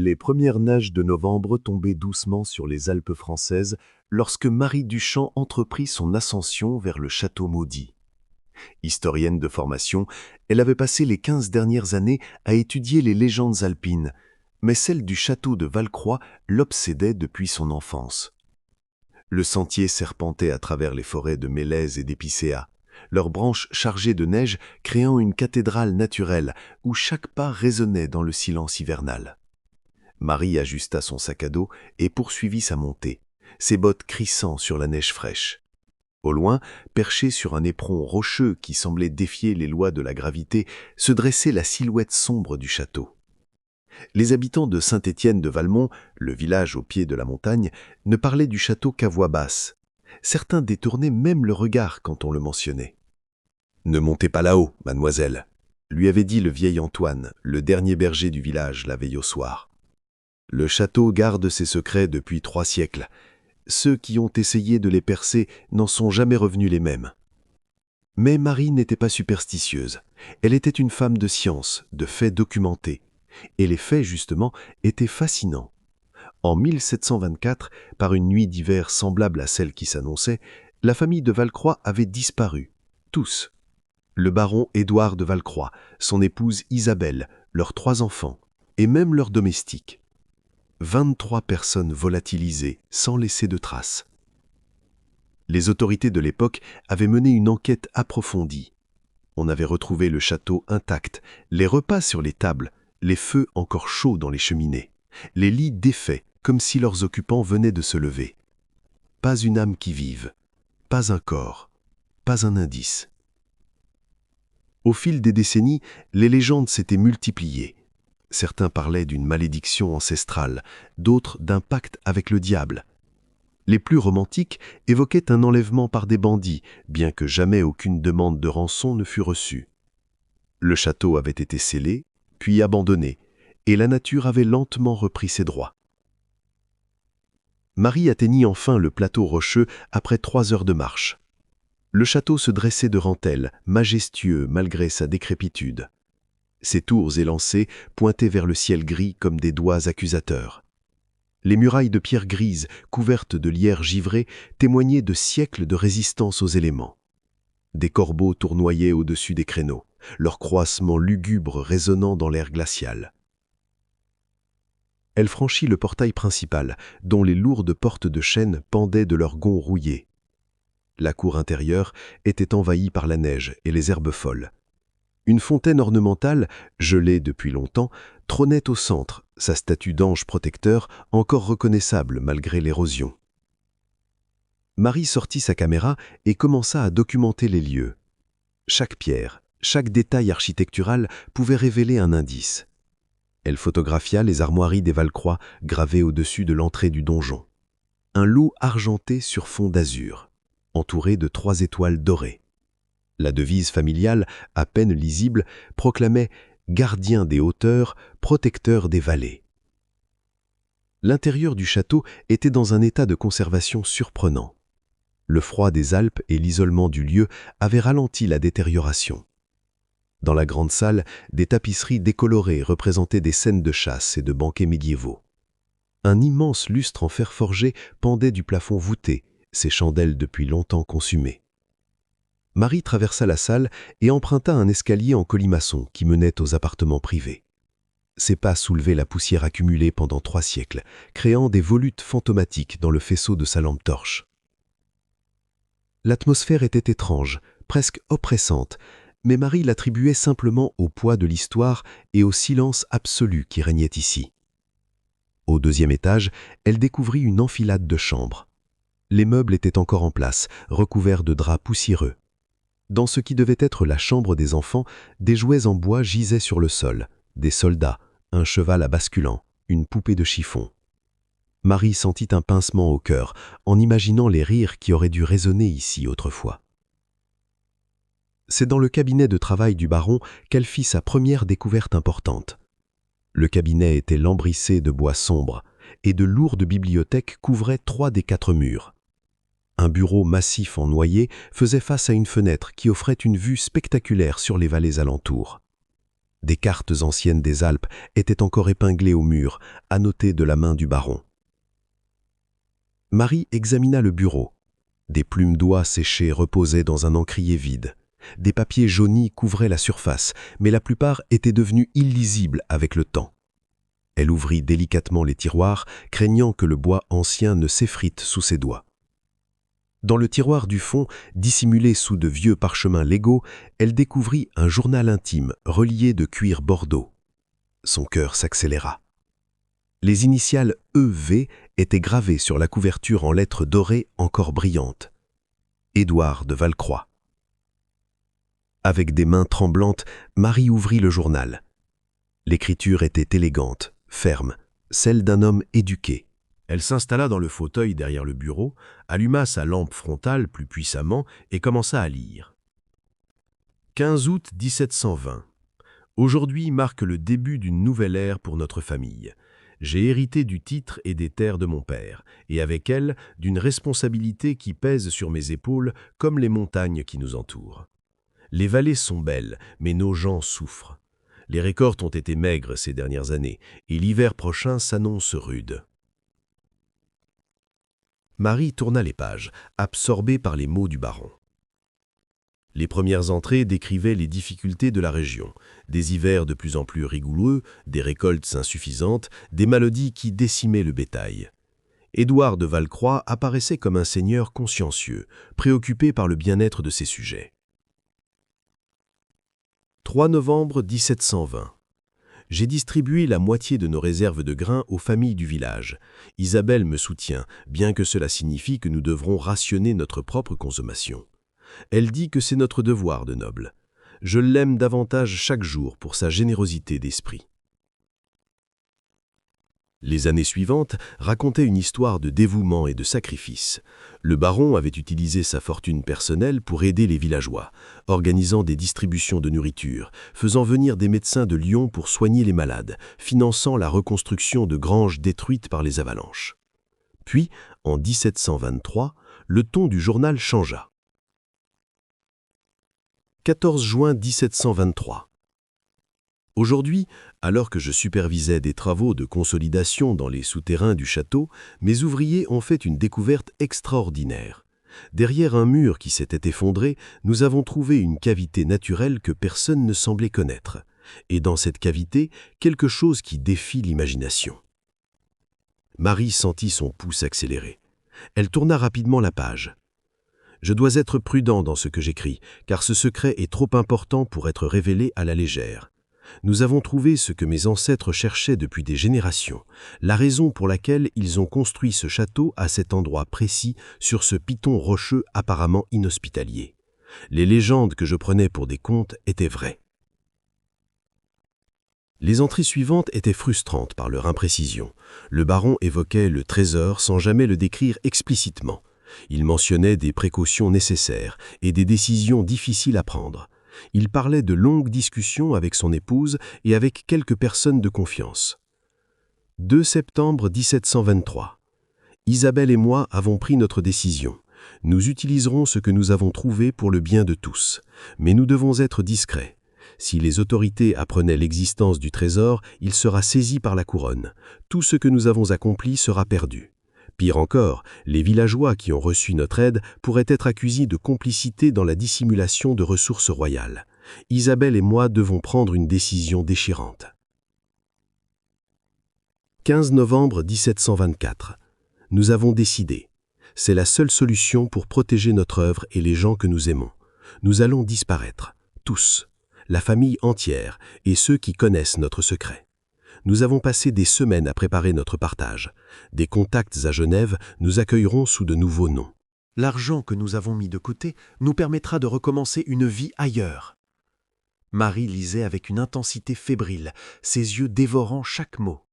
Les premières neiges de novembre tombaient doucement sur les Alpes françaises lorsque Marie Duchamp entreprit son ascension vers le château maudit. Historienne de formation, elle avait passé les 15 dernières années à étudier les légendes alpines, mais celle du château de Valcroix l'obsédait depuis son enfance. Le sentier serpentait à travers les forêts de mélèzes et d'épicéas, leurs branches chargées de neige créant une cathédrale naturelle où chaque pas résonnait dans le silence hivernal. Marie ajusta son sac à dos et poursuivit sa montée, ses bottes crissant sur la neige fraîche. Au loin, perché sur un éperon rocheux qui semblait défier les lois de la gravité, se dressait la silhouette sombre du château. Les habitants de Saint-Étienne-de-Valmont, le village au pied de la montagne, ne parlaient du château qu'à voix basse. Certains détournaient même le regard quand on le mentionnait. « Ne montez pas là-haut, mademoiselle », lui avait dit le vieil Antoine, le dernier berger du village, la veille au soir. Le château garde ses secrets depuis 3 siècles. Ceux qui ont essayé de les percer n'en sont jamais revenus les mêmes. Mais Marie n'était pas superstitieuse. Elle était une femme de science, de faits documentés. Et les faits, justement, étaient fascinants. En 1724, par une nuit d'hiver semblable à celle qui s'annonçait, la famille de Valcroix avait disparu. Tous. Le baron Édouard de Valcroix, son épouse Isabelle, leurs 3 enfants, et même leurs domestiques. 23 personnes volatilisées, sans laisser de traces. Les autorités de l'époque avaient mené une enquête approfondie. On avait retrouvé le château intact, les repas sur les tables, les feux encore chauds dans les cheminées, les lits défaits, comme si leurs occupants venaient de se lever. Pas une âme qui vive, pas un corps, pas un indice. Au fil des décennies, les légendes s'étaient multipliées. Certains parlaient d'une malédiction ancestrale, d'autres d'un pacte avec le diable. Les plus romantiques évoquaient un enlèvement par des bandits, bien que jamais aucune demande de rançon ne fut reçue. Le château avait été scellé, puis abandonné, et la nature avait lentement repris ses droits. Marie atteignit enfin le plateau rocheux après 3 heures de marche. Le château se dressait devant elle, majestueux malgré sa décrépitude. Ses tours élancées pointaient vers le ciel gris comme des doigts accusateurs. Les murailles de pierre grise, couvertes de lierre givré, témoignaient de siècles de résistance aux éléments. Des corbeaux tournoyaient au-dessus des créneaux, leur croassement lugubre résonnant dans l'air glacial. Elle franchit le portail principal, dont les lourdes portes de chêne pendaient de leurs gonds rouillés. La cour intérieure était envahie par la neige et les herbes folles. Une fontaine ornementale, gelée depuis longtemps, trônait au centre, sa statue d'ange protecteur encore reconnaissable malgré l'érosion. Marie sortit sa caméra et commença à documenter les lieux. Chaque pierre, chaque détail architectural pouvait révéler un indice. Elle photographia les armoiries des Valcroix gravées au-dessus de l'entrée du donjon. Un loup argenté sur fond d'azur, entouré de 3 étoiles dorées. La devise familiale, à peine lisible, proclamait « Gardien des hauteurs, protecteur des vallées ». L'intérieur du château était dans un état de conservation surprenant. Le froid des Alpes et l'isolement du lieu avaient ralenti la détérioration. Dans la grande salle, des tapisseries décolorées représentaient des scènes de chasse et de banquets médiévaux. Un immense lustre en fer forgé pendait du plafond voûté, ses chandelles depuis longtemps consumées. Marie traversa la salle et emprunta un escalier en colimaçon qui menait aux appartements privés. Ses pas soulevaient la poussière accumulée pendant 3 siècles, créant des volutes fantomatiques dans le faisceau de sa lampe torche. L'atmosphère était étrange, presque oppressante, mais Marie l'attribuait simplement au poids de l'histoire et au silence absolu qui régnait ici. Au 2e étage, elle découvrit une enfilade de chambres. Les meubles étaient encore en place, recouverts de draps poussiéreux. Dans ce qui devait être la chambre des enfants, des jouets en bois gisaient sur le sol, des soldats, un cheval à basculant, une poupée de chiffon. Marie sentit un pincement au cœur en imaginant les rires qui auraient dû résonner ici autrefois. C'est dans le cabinet de travail du baron qu'elle fit sa première découverte importante. Le cabinet était lambrissé de bois sombre et de lourdes bibliothèques couvraient 3 des 4 murs. Un bureau massif en noyer faisait face à une fenêtre qui offrait une vue spectaculaire sur les vallées alentours. Des cartes anciennes des Alpes étaient encore épinglées au mur, annotées de la main du baron. Marie examina le bureau. Des plumes d'oie séchées reposaient dans un encrier vide. Des papiers jaunis couvraient la surface, mais la plupart étaient devenus illisibles avec le temps. Elle ouvrit délicatement les tiroirs, craignant que le bois ancien ne s'effrite sous ses doigts. Dans le tiroir du fond, dissimulé sous de vieux parchemins légaux, elle découvrit un journal intime relié de cuir bordeaux. Son cœur s'accéléra. Les initiales EV étaient gravées sur la couverture en lettres dorées encore brillantes. Édouard de Valcroix. Avec des mains tremblantes, Marie ouvrit le journal. L'écriture était élégante, ferme, celle d'un homme éduqué. Elle s'installa dans le fauteuil derrière le bureau, alluma sa lampe frontale plus puissamment et commença à lire. 15 août 1720. Aujourd'hui marque le début d'une nouvelle ère pour notre famille. J'ai hérité du titre et des terres de mon père, et avec elle, d'une responsabilité qui pèse sur mes épaules comme les montagnes qui nous entourent. Les vallées sont belles, mais nos gens souffrent. Les récoltes ont été maigres ces dernières années, et l'hiver prochain s'annonce rude. Marie tourna les pages, absorbée par les mots du baron. Les premières entrées décrivaient les difficultés de la région, des hivers de plus en plus rigoureux, des récoltes insuffisantes, des maladies qui décimaient le bétail. Édouard de Valcroix apparaissait comme un seigneur consciencieux, préoccupé par le bien-être de ses sujets. 3 novembre 1720. J'ai distribué la moitié de nos réserves de grains aux familles du village. Isabelle me soutient, bien que cela signifie que nous devrons rationner notre propre consommation. Elle dit que c'est notre devoir de noble. Je l'aime davantage chaque jour pour sa générosité d'esprit. Les années suivantes racontaient une histoire de dévouement et de sacrifice. Le baron avait utilisé sa fortune personnelle pour aider les villageois, organisant des distributions de nourriture, faisant venir des médecins de Lyon pour soigner les malades, finançant la reconstruction de granges détruites par les avalanches. Puis, en 1723, le ton du journal changea. 14 juin 1723. Aujourd'hui, alors que je supervisais des travaux de consolidation dans les souterrains du château, mes ouvriers ont fait une découverte extraordinaire. Derrière un mur qui s'était effondré, nous avons trouvé une cavité naturelle que personne ne semblait connaître. Et dans cette cavité, quelque chose qui défie l'imagination. Marie sentit son pouls s'accélérer. Elle tourna rapidement la page. Je dois être prudent dans ce que j'écris, car ce secret est trop important pour être révélé à la légère. Nous avons trouvé ce que mes ancêtres cherchaient depuis des générations, la raison pour laquelle ils ont construit ce château à cet endroit précis, sur ce piton rocheux apparemment inhospitalier. Les légendes que je prenais pour des contes étaient vraies. Les entrées suivantes étaient frustrantes par leur imprécision. Le baron évoquait le trésor sans jamais le décrire explicitement. Il mentionnait des précautions nécessaires et des décisions difficiles à prendre. Il parlait de longues discussions avec son épouse et avec quelques personnes de confiance. 2 septembre 1723. Isabelle et moi avons pris notre décision. Nous utiliserons ce que nous avons trouvé pour le bien de tous, mais nous devons être discrets. Si les autorités apprenaient l'existence du trésor, il sera saisi par la couronne. Tout ce que nous avons accompli sera perdu. Pire encore, les villageois qui ont reçu notre aide pourraient être accusés de complicité dans la dissimulation de ressources royales. Isabelle et moi devons prendre une décision déchirante. 15 novembre 1724. Nous avons décidé. C'est la seule solution pour protéger notre œuvre et les gens que nous aimons. Nous allons disparaître, tous, la famille entière et ceux qui connaissent notre secret. Nous avons passé des semaines à préparer notre partage. Des contacts à Genève nous accueilleront sous de nouveaux noms. L'argent que nous avons mis de côté nous permettra de recommencer une vie ailleurs. Marie lisait avec une intensité fébrile, ses yeux dévorant chaque mot.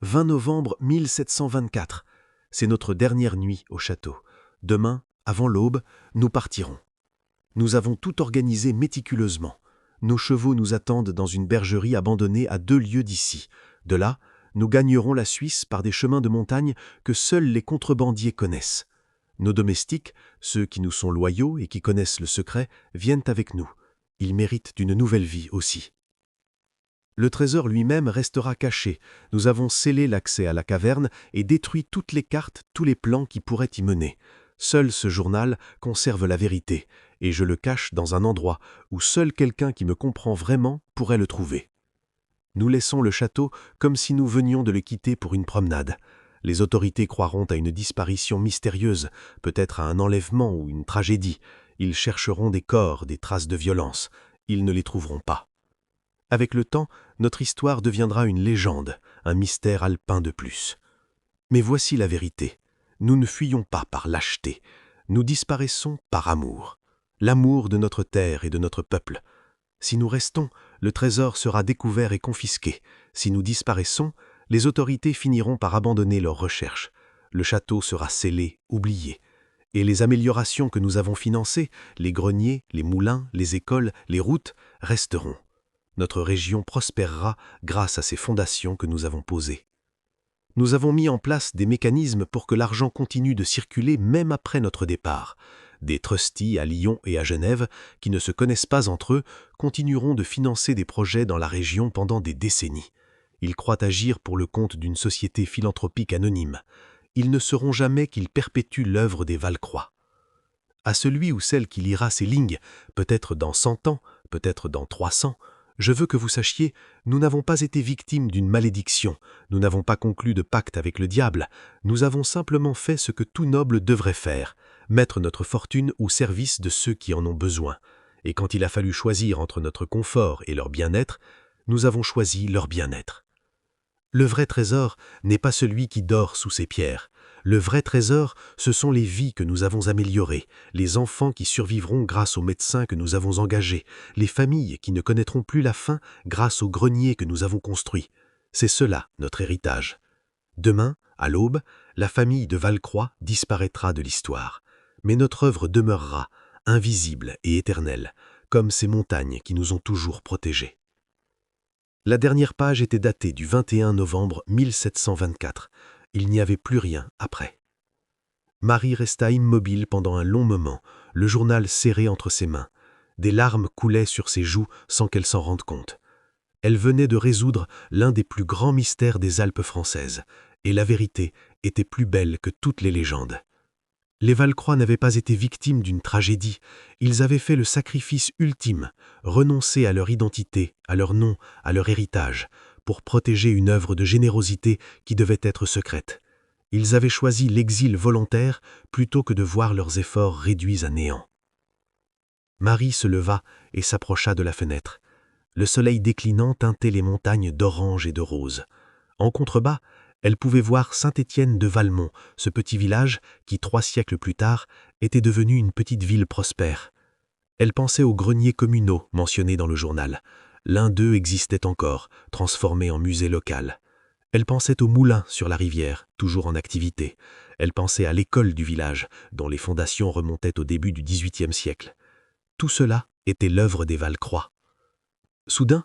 20 novembre 1724. C'est notre dernière nuit au château. Demain, avant l'aube, nous partirons. Nous avons tout organisé méticuleusement. Nos chevaux nous attendent dans une bergerie abandonnée à 2 lieues d'ici. De là, nous gagnerons la Suisse par des chemins de montagne que seuls les contrebandiers connaissent. Nos domestiques, ceux qui nous sont loyaux et qui connaissent le secret, viennent avec nous. Ils méritent d'une nouvelle vie aussi. Le trésor lui-même restera caché. Nous avons scellé l'accès à la caverne et détruit toutes les cartes, tous les plans qui pourraient y mener. Seul ce journal conserve la vérité, et je le cache dans un endroit où seul quelqu'un qui me comprend vraiment pourrait le trouver. Nous laissons le château comme si nous venions de le quitter pour une promenade. Les autorités croiront à une disparition mystérieuse, peut-être à un enlèvement ou une tragédie. Ils chercheront des corps, des traces de violence. Ils ne les trouveront pas. Avec le temps, notre histoire deviendra une légende, un mystère alpin de plus. Mais voici la vérité. Nous ne fuyons pas par lâcheté. Nous disparaissons par amour. L'amour de notre terre et de notre peuple. Si nous restons, le trésor sera découvert et confisqué. Si nous disparaissons, les autorités finiront par abandonner leurs recherches. Le château sera scellé, oublié. Et les améliorations que nous avons financées, les greniers, les moulins, les écoles, les routes, resteront. Notre région prospérera grâce à ces fondations que nous avons posées. Nous avons mis en place des mécanismes pour que l'argent continue de circuler même après notre départ. Des trustees à Lyon et à Genève, qui ne se connaissent pas entre eux, continueront de financer des projets dans la région pendant des décennies. Ils croient agir pour le compte d'une société philanthropique anonyme. Ils ne sauront jamais qu'ils perpétuent l'œuvre des Valcroix. À celui ou celle qui lira ces lignes, peut-être dans 100 ans, peut-être dans 300, je veux que vous sachiez, nous n'avons pas été victimes d'une malédiction, nous n'avons pas conclu de pacte avec le diable, nous avons simplement fait ce que tout noble devrait faire, mettre notre fortune au service de ceux qui en ont besoin. Et quand il a fallu choisir entre notre confort et leur bien-être, nous avons choisi leur bien-être. Le vrai trésor n'est pas celui qui dort sous ses pierres. Le vrai trésor, ce sont les vies que nous avons améliorées, les enfants qui survivront grâce aux médecins que nous avons engagés, les familles qui ne connaîtront plus la faim grâce aux greniers que nous avons construits. C'est cela notre héritage. Demain, à l'aube, la famille de Valcroix disparaîtra de l'histoire. Mais notre œuvre demeurera, invisible et éternelle, comme ces montagnes qui nous ont toujours protégés. La dernière page était datée du 21 novembre 1724. Il n'y avait plus rien après. Marie resta immobile pendant un long moment, le journal serré entre ses mains. Des larmes coulaient sur ses joues sans qu'elle s'en rende compte. Elle venait de résoudre l'un des plus grands mystères des Alpes françaises, et la vérité était plus belle que toutes les légendes. Les Valcroix n'avaient pas été victimes d'une tragédie, ils avaient fait le sacrifice ultime, renoncé à leur identité, à leur nom, à leur héritage, pour protéger une œuvre de générosité qui devait être secrète. Ils avaient choisi l'exil volontaire plutôt que de voir leurs efforts réduits à néant. Marie se leva et s'approcha de la fenêtre. Le soleil déclinant teintait les montagnes d'orange et de rose. En contrebas, elle pouvait voir Saint-Étienne de Valmont, ce petit village qui, 3 siècles plus tard, était devenu une petite ville prospère. Elle pensait aux greniers communaux mentionnés dans le journal. L'un d'eux existait encore, transformé en musée local. Elle pensait aux moulins sur la rivière, toujours en activité. Elle pensait à l'école du village, dont les fondations remontaient au début du XVIIIe siècle. Tout cela était l'œuvre des Valcroix. Soudain,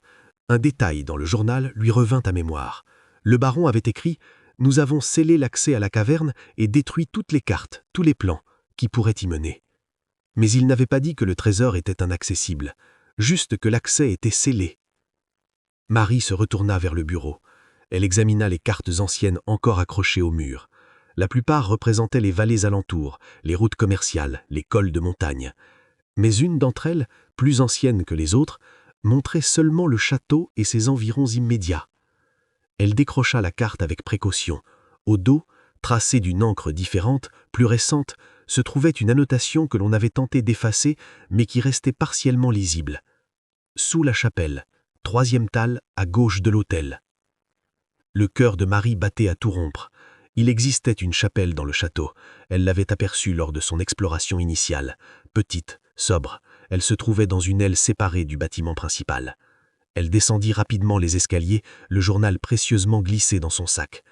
un détail dans le journal lui revint à mémoire. Le baron avait écrit « Nous avons scellé l'accès à la caverne et détruit toutes les cartes, tous les plans, qui pourraient y mener. » Mais il n'avait pas dit que le trésor était inaccessible, juste que l'accès était scellé. Marie se retourna vers le bureau. Elle examina les cartes anciennes encore accrochées au mur. La plupart représentaient les vallées alentours, les routes commerciales, les cols de montagne. Mais une d'entre elles, plus ancienne que les autres, montrait seulement le château et ses environs immédiats. Elle décrocha la carte avec précaution. Au dos, tracée d'une encre différente, plus récente, se trouvait une annotation que l'on avait tenté d'effacer, mais qui restait partiellement lisible. Sous la chapelle, 3e talle à gauche de l'autel. Le cœur de Marie battait à tout rompre. Il existait une chapelle dans le château. Elle l'avait aperçue lors de son exploration initiale. Petite, sobre, elle se trouvait dans une aile séparée du bâtiment principal. Elle descendit rapidement les escaliers, le journal précieusement glissé dans son sac.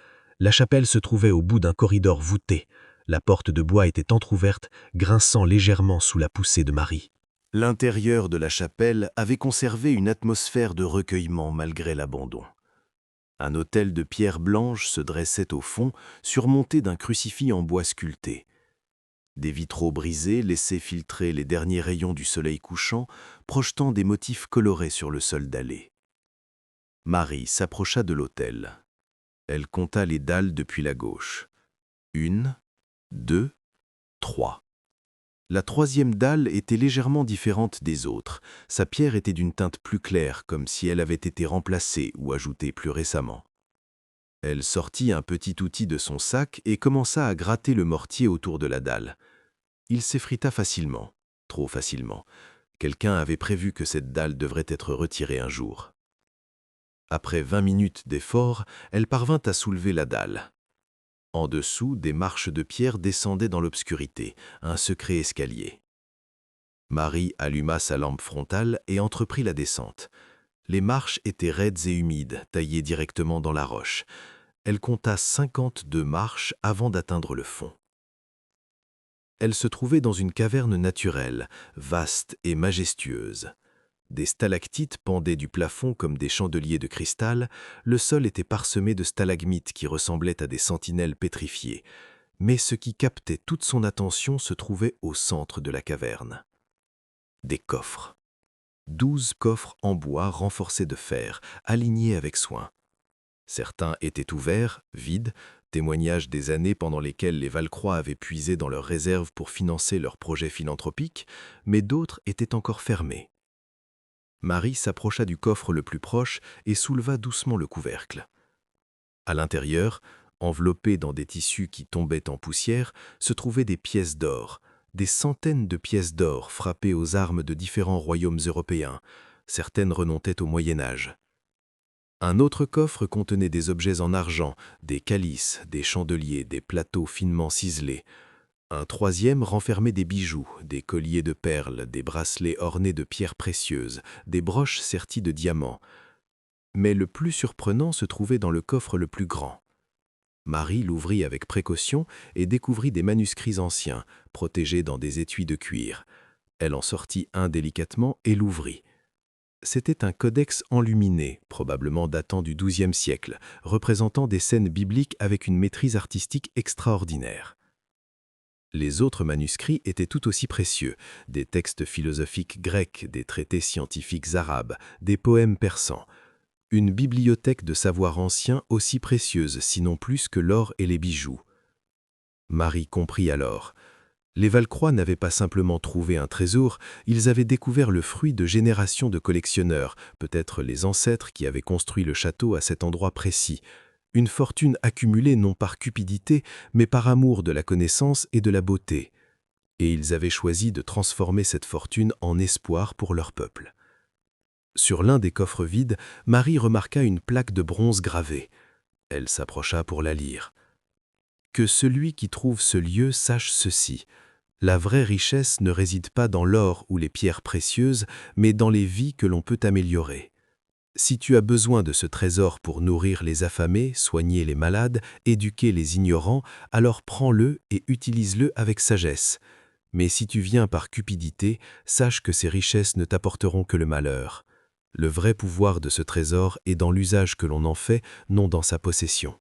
La chapelle se trouvait au bout d'un corridor voûté. La porte de bois était entr'ouverte, grinçant légèrement sous la poussée de Marie. L'intérieur de la chapelle avait conservé une atmosphère de recueillement malgré l'abandon. Un autel de pierre blanche se dressait au fond, surmonté d'un crucifix en bois sculpté. Des vitraux brisés laissaient filtrer les derniers rayons du soleil couchant, projetant des motifs colorés sur le sol dallé. Marie s'approcha de l'autel. Elle compta les dalles depuis la gauche. 1, 2, 3. La troisième dalle était légèrement différente des autres. Sa pierre était d'une teinte plus claire, comme si elle avait été remplacée ou ajoutée plus récemment. Elle sortit un petit outil de son sac et commença à gratter le mortier autour de la dalle. Il s'effrita facilement, trop facilement. Quelqu'un avait prévu que cette dalle devrait être retirée un jour. Après 20 minutes d'effort, elle parvint à soulever la dalle. En dessous, des marches de pierre descendaient dans l'obscurité, un secret escalier. Marie alluma sa lampe frontale et entreprit la descente. Les marches étaient raides et humides, taillées directement dans la roche. Elle compta 52 marches avant d'atteindre le fond. Elle se trouvait dans une caverne naturelle, vaste et majestueuse. Des stalactites pendaient du plafond comme des chandeliers de cristal, le sol était parsemé de stalagmites qui ressemblaient à des sentinelles pétrifiées. Mais ce qui captait toute son attention se trouvait au centre de la caverne. Des coffres. 12 coffres en bois renforcés de fer, alignés avec soin. Certains étaient ouverts, vides, témoignage des années pendant lesquelles les Valcroix avaient puisé dans leurs réserves pour financer leurs projets philanthropiques, mais d'autres étaient encore fermés. Marie s'approcha du coffre le plus proche et souleva doucement le couvercle. À l'intérieur, enveloppées dans des tissus qui tombaient en poussière, se trouvaient des pièces d'or, des centaines de pièces d'or frappées aux armes de différents royaumes européens. Certaines remontaient au Moyen Âge. Un autre coffre contenait des objets en argent, des calices, des chandeliers, des plateaux finement ciselés. Un troisième renfermait des bijoux, des colliers de perles, des bracelets ornés de pierres précieuses, des broches serties de diamants. Mais le plus surprenant se trouvait dans le coffre le plus grand. Marie l'ouvrit avec précaution et découvrit des manuscrits anciens, protégés dans des étuis de cuir. Elle en sortit un délicatement et l'ouvrit. C'était un codex enluminé, probablement datant du XIIe siècle, représentant des scènes bibliques avec une maîtrise artistique extraordinaire. Les autres manuscrits étaient tout aussi précieux, des textes philosophiques grecs, des traités scientifiques arabes, des poèmes persans. Une bibliothèque de savoir ancien aussi précieuse, sinon plus que l'or et les bijoux. Marie comprit alors. Les Valcroix n'avaient pas simplement trouvé un trésor, ils avaient découvert le fruit de générations de collectionneurs, peut-être les ancêtres qui avaient construit le château à cet endroit précis. Une fortune accumulée non par cupidité, mais par amour de la connaissance et de la beauté. Et ils avaient choisi de transformer cette fortune en espoir pour leur peuple. Sur l'un des coffres vides, Marie remarqua une plaque de bronze gravée. Elle s'approcha pour la lire. « Que celui qui trouve ce lieu sache ceci. La vraie richesse ne réside pas dans l'or ou les pierres précieuses, mais dans les vies que l'on peut améliorer. Si tu as besoin de ce trésor pour nourrir les affamés, soigner les malades, éduquer les ignorants, alors prends-le et utilise-le avec sagesse. Mais si tu viens par cupidité, sache que ces richesses ne t'apporteront que le malheur. Le vrai pouvoir de ce trésor est dans l'usage que l'on en fait, non dans sa possession.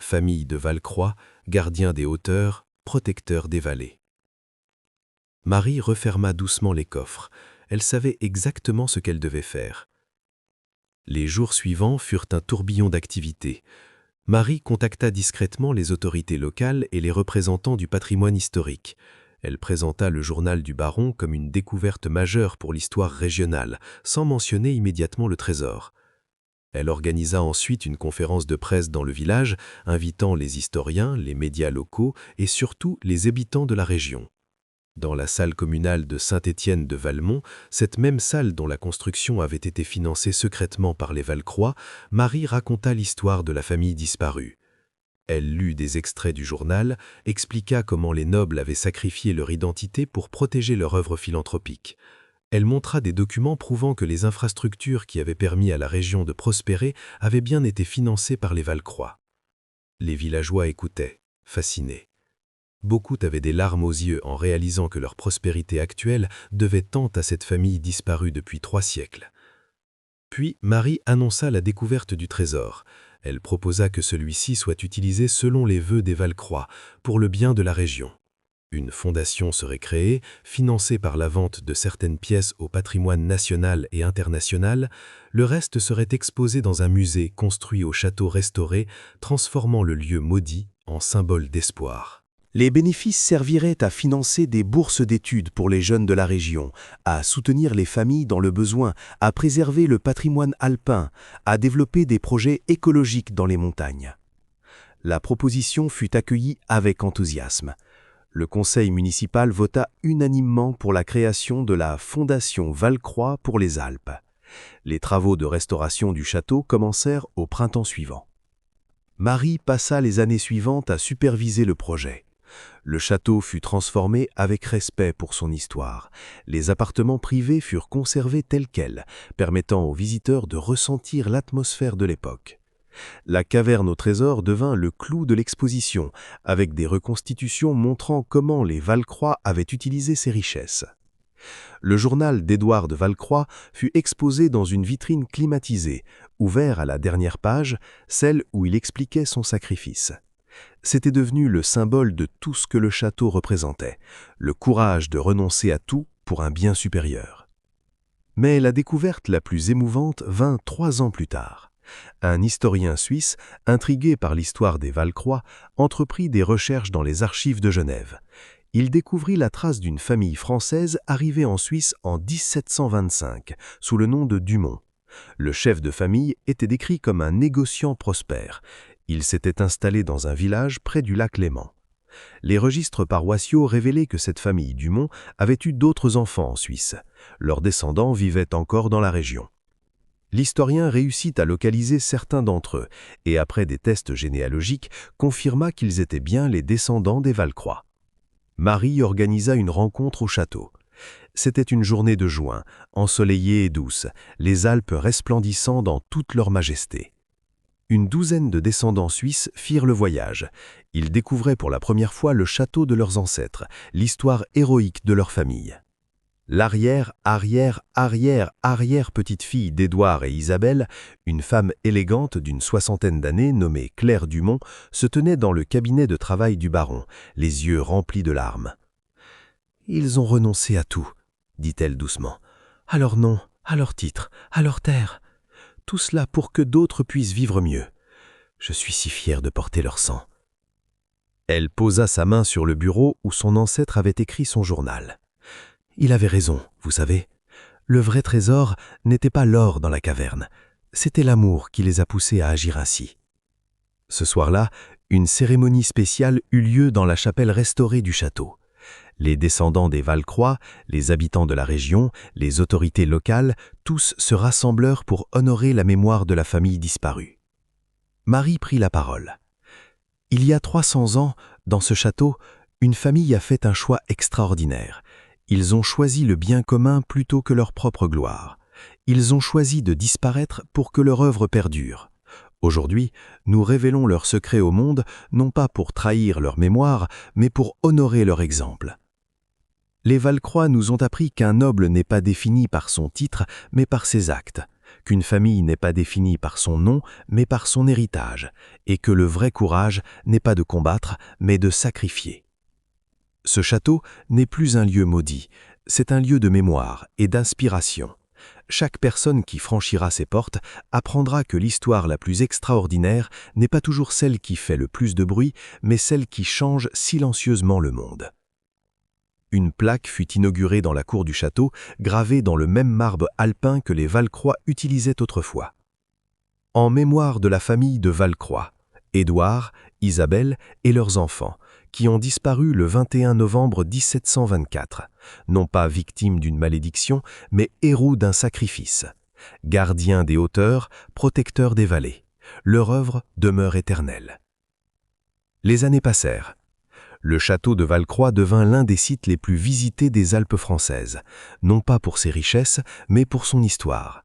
Famille de Valcroix, gardien des hauteurs, protecteur des vallées. » Marie referma doucement les coffres. Elle savait exactement ce qu'elle devait faire. Les jours suivants furent un tourbillon d'activités. Marie contacta discrètement les autorités locales et les représentants du patrimoine historique. Elle présenta le journal du baron comme une découverte majeure pour l'histoire régionale, sans mentionner immédiatement le trésor. Elle organisa ensuite une conférence de presse dans le village, invitant les historiens, les médias locaux et surtout les habitants de la région. Dans la salle communale de Saint-Étienne de Valmont, cette même salle dont la construction avait été financée secrètement par les Valcroix, Marie raconta l'histoire de la famille disparue. Elle lut des extraits du journal, expliqua comment les nobles avaient sacrifié leur identité pour protéger leur œuvre philanthropique. Elle montra des documents prouvant que les infrastructures qui avaient permis à la région de prospérer avaient bien été financées par les Valcroix. Les villageois écoutaient, fascinés. Beaucoup avaient des larmes aux yeux en réalisant que leur prospérité actuelle devait tant à cette famille disparue depuis 3 siècles. Puis Marie annonça la découverte du trésor. Elle proposa que celui-ci soit utilisé selon les vœux des Valcroix, pour le bien de la région. Une fondation serait créée, financée par la vente de certaines pièces au patrimoine national et international. Le reste serait exposé dans un musée construit au château restauré, transformant le lieu maudit en symbole d'espoir. Les bénéfices serviraient à financer des bourses d'études pour les jeunes de la région, à soutenir les familles dans le besoin, à préserver le patrimoine alpin, à développer des projets écologiques dans les montagnes. La proposition fut accueillie avec enthousiasme. Le conseil municipal vota unanimement pour la création de la Fondation Valcroix pour les Alpes. Les travaux de restauration du château commencèrent au printemps suivant. Marie passa les années suivantes à superviser le projet. Le château fut transformé avec respect pour son histoire. Les appartements privés furent conservés tels quels, permettant aux visiteurs de ressentir l'atmosphère de l'époque. La caverne au trésor devint le clou de l'exposition, avec des reconstitutions montrant comment les Valcroix avaient utilisé ces richesses. Le journal d'Édouard de Valcroix fut exposé dans une vitrine climatisée, ouvert à la dernière page, celle où il expliquait son sacrifice. C'était devenu le symbole de tout ce que le château représentait, le courage de renoncer à tout pour un bien supérieur. Mais la découverte la plus émouvante vint 3 ans plus tard. Un historien suisse, intrigué par l'histoire des Valcroix, entreprit des recherches dans les archives de Genève. Il découvrit la trace d'une famille française arrivée en Suisse en 1725, sous le nom de Dumont. Le chef de famille était décrit comme un négociant prospère. Il s'était installé dans un village près du lac Léman. Les registres paroissiaux révélaient que cette famille Dumont avait eu d'autres enfants en Suisse. Leurs descendants vivaient encore dans la région. L'historien réussit à localiser certains d'entre eux et, après des tests généalogiques, confirma qu'ils étaient bien les descendants des Valcroix. Marie organisa une rencontre au château. C'était une journée de juin, ensoleillée et douce, les Alpes resplendissant dans toute leur majesté. Une douzaine de descendants suisses firent le voyage. Ils découvraient pour la première fois le château de leurs ancêtres, l'histoire héroïque de leur famille. L'arrière-petite-fille d'Édouard et Isabelle, une femme élégante d'une 60aine d'années nommée Claire Dumont, se tenait dans le cabinet de travail du baron, les yeux remplis de larmes. « Ils ont renoncé à tout, » dit-elle doucement. « À leur nom, à leur titre, à leur terre. Tout cela pour que d'autres puissent vivre mieux. Je suis si fière de porter leur sang. » Elle posa sa main sur le bureau où son ancêtre avait écrit son journal. Il avait raison, vous savez. Le vrai trésor n'était pas l'or dans la caverne, c'était l'amour qui les a poussés à agir ainsi. Ce soir-là, une cérémonie spéciale eut lieu dans la chapelle restaurée du château. Les descendants des Valcroix, les habitants de la région, les autorités locales, tous se rassemblèrent pour honorer la mémoire de la famille disparue. Marie prit la parole. « Il y a 300 ans, dans ce château, une famille a fait un choix extraordinaire. Ils ont choisi le bien commun plutôt que leur propre gloire. Ils ont choisi de disparaître pour que leur œuvre perdure. Aujourd'hui, nous révélons leur secret au monde, non pas pour trahir leur mémoire, mais pour honorer leur exemple. Les Valcroix nous ont appris qu'un noble n'est pas défini par son titre, mais par ses actes, qu'une famille n'est pas définie par son nom, mais par son héritage, et que le vrai courage n'est pas de combattre, mais de sacrifier. Ce château n'est plus un lieu maudit, c'est un lieu de mémoire et d'inspiration. Chaque personne qui franchira ses portes apprendra que l'histoire la plus extraordinaire n'est pas toujours celle qui fait le plus de bruit, mais celle qui change silencieusement le monde. Une plaque fut inaugurée dans la cour du château, gravée dans le même marbre alpin que les Valcroix utilisaient autrefois. En mémoire de la famille de Valcroix, Édouard, Isabelle et leurs enfants, qui ont disparu le 21 novembre 1724, non pas victimes d'une malédiction, mais héros d'un sacrifice. Gardiens des hauteurs, protecteurs des vallées. Leur œuvre demeure éternelle. Les années passèrent. Le château de Valcroix devint l'un des sites les plus visités des Alpes françaises, non pas pour ses richesses, mais pour son histoire.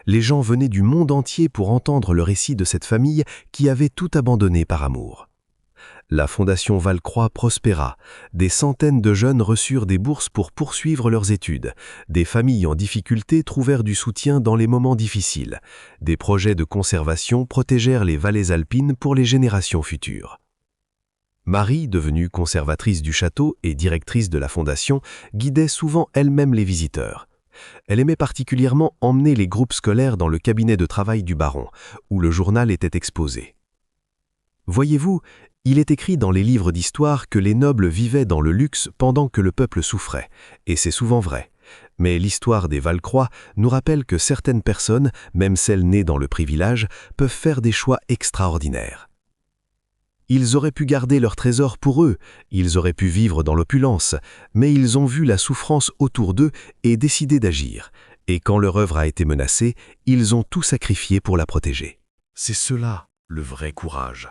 Les gens venaient du monde entier pour entendre le récit de cette famille qui avait tout abandonné par amour. La Fondation Valcroix prospéra. Des centaines de jeunes reçurent des bourses pour poursuivre leurs études. Des familles en difficulté trouvèrent du soutien dans les moments difficiles. Des projets de conservation protégèrent les vallées alpines pour les générations futures. Marie, devenue conservatrice du château et directrice de la fondation, guidait souvent elle-même les visiteurs. Elle aimait particulièrement emmener les groupes scolaires dans le cabinet de travail du baron, où le journal était exposé. Voyez-vous, il est écrit dans les livres d'histoire que les nobles vivaient dans le luxe pendant que le peuple souffrait, et c'est souvent vrai. Mais l'histoire des Val-Croix nous rappelle que certaines personnes, même celles nées dans le privilège, peuvent faire des choix extraordinaires. Ils auraient pu garder leur trésor pour eux, ils auraient pu vivre dans l'opulence, mais ils ont vu la souffrance autour d'eux et décidé d'agir. Et quand leur œuvre a été menacée, ils ont tout sacrifié pour la protéger. C'est cela, le vrai courage.